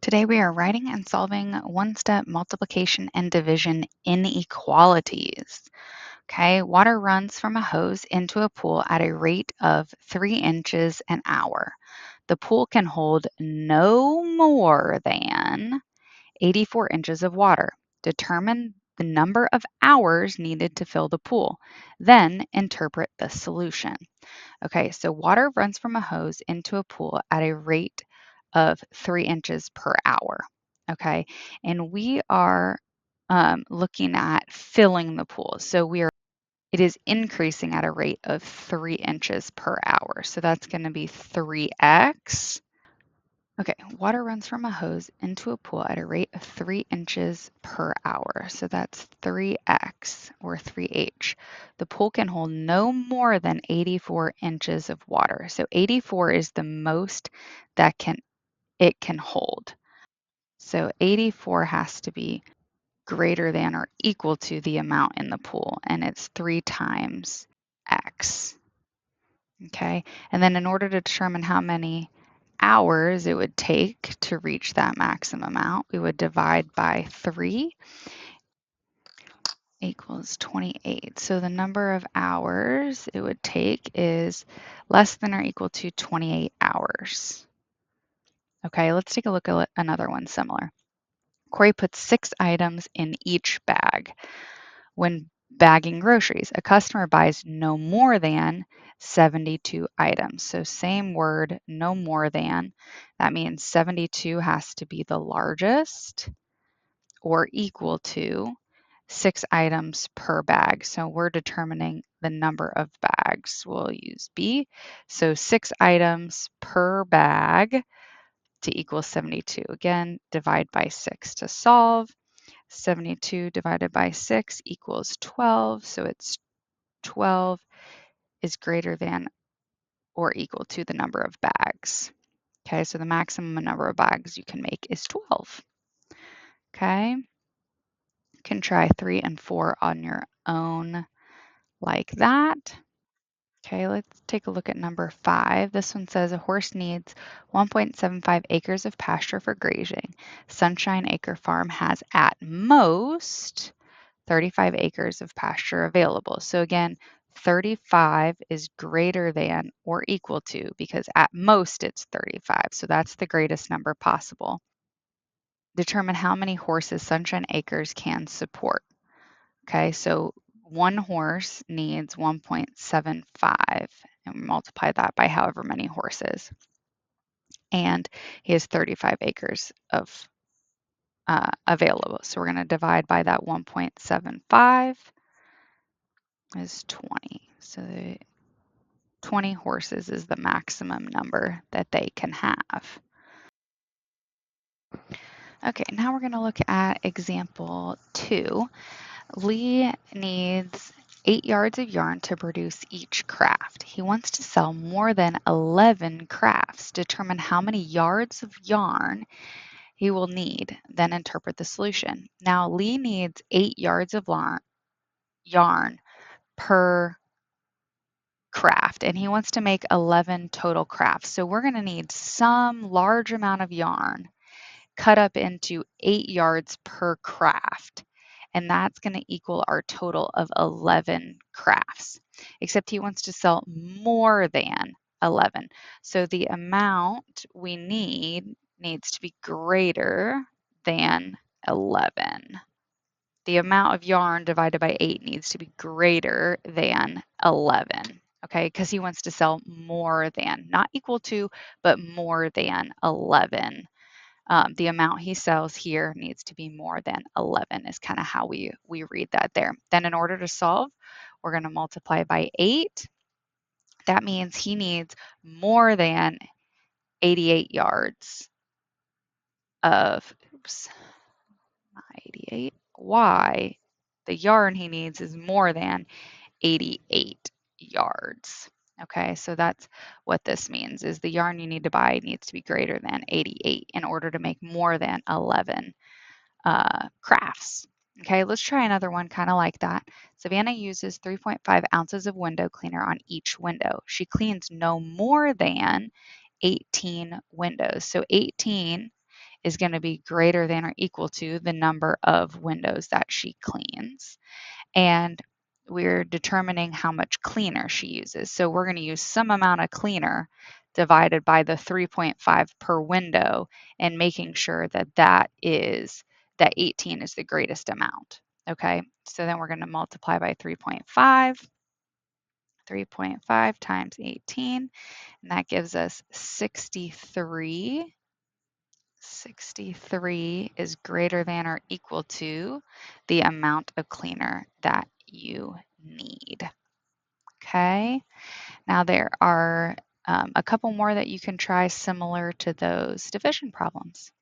Today we are writing and solving one-step multiplication and division inequalities. Okay, water runs from a hose into a pool at a rate of 3 inches an hour. The pool can hold no more than 84 inches of water. Determine the number of hours needed to fill the pool. Then interpret the solution. Okay, so water runs from a hose into a pool at a rate of 3 inches per hour. Okay, and we are looking at filling the pool. So it is increasing at a rate of 3 inches per hour. So that's going to be 3x. Okay, water runs from a hose into a pool at a rate of 3 inches per hour. So that's 3x or 3h. The pool can hold no more than 84 inches of water. So 84 is the most that it can hold. So 84 has to be greater than or equal to the amount in the pool, and it's 3 times x. Okay, and then in order to determine how many hours it would take to reach that maximum amount, we would divide by 3 equals 28. So the number of hours it would take is less than or equal to 28 hours. Okay, let's take a look at another one similar. Corey puts 6 items in each bag. When bagging groceries, a customer buys no more than 72 items. So same word, no more than. That means 72 has to be the largest or equal to 6 items per bag. So we're determining the number of bags. We'll use B. So 6 items per bag to equal 72. Again, divide by 6 to solve. 72 divided by 6 equals 12. So it's 12 is greater than or equal to the number of bags. Okay, so the maximum number of bags you can make is 12. Okay, you can try 3 and 4 on your own like that. Okay, let's take a look at number 5. This one says a horse needs 1.75 acres of pasture for grazing. Sunshine Acre Farm has at most 35 acres of pasture available. So again, 35 is greater than or equal to, because at most it's 35. So that's the greatest number possible. Determine how many horses Sunshine Acres can support. Okay, so one horse needs 1.75 and multiply that by however many horses. And he has 35 acres of available. So we're going to divide by that 1.75 is 20. So 20 horses is the maximum number that they can have. Okay, now we're going to look at example 2. Lee needs 8 yards of yarn to produce each craft. He wants to sell more than 11 crafts. Determine how many yards of yarn he will need, then interpret the solution. Now, Lee needs 8 yards of yarn per craft, and he wants to make 11 total crafts. So we're going to need some large amount of yarn cut up into 8 yards per craft. And that's going to equal our total of 11 crafts, except he wants to sell more than 11. So the amount we need needs to be greater than 11. The amount of yarn divided by 8 needs to be greater than 11. Okay, because he wants to sell more than, not equal to, but more than 11. The amount he sells here needs to be more than 11 is kind of how we read that there. Then in order to solve, we're going to multiply by 8. That means he needs more than 88 yards of, oops, not 88. Y, the yarn he needs is more than 88 yards. Okay, so that's what this means, is the yarn you need to buy needs to be greater than 88 in order to make more than 11 crafts. Okay, let's try another one kind of like that. Savannah uses 3.5 ounces of window cleaner on each window. She cleans no more than 18 windows. So 18 is going to be greater than or equal to the number of windows that she cleans. And we're determining how much cleaner she uses. So we're going to use some amount of cleaner divided by the 3.5 per window and making sure that that 18 is the greatest amount. Okay, so then we're going to multiply by 3.5. 3.5 times 18, and that gives us 63. 63 is greater than or equal to the amount of cleaner that you need. Okay, now there are a couple more that you can try similar to those division problems.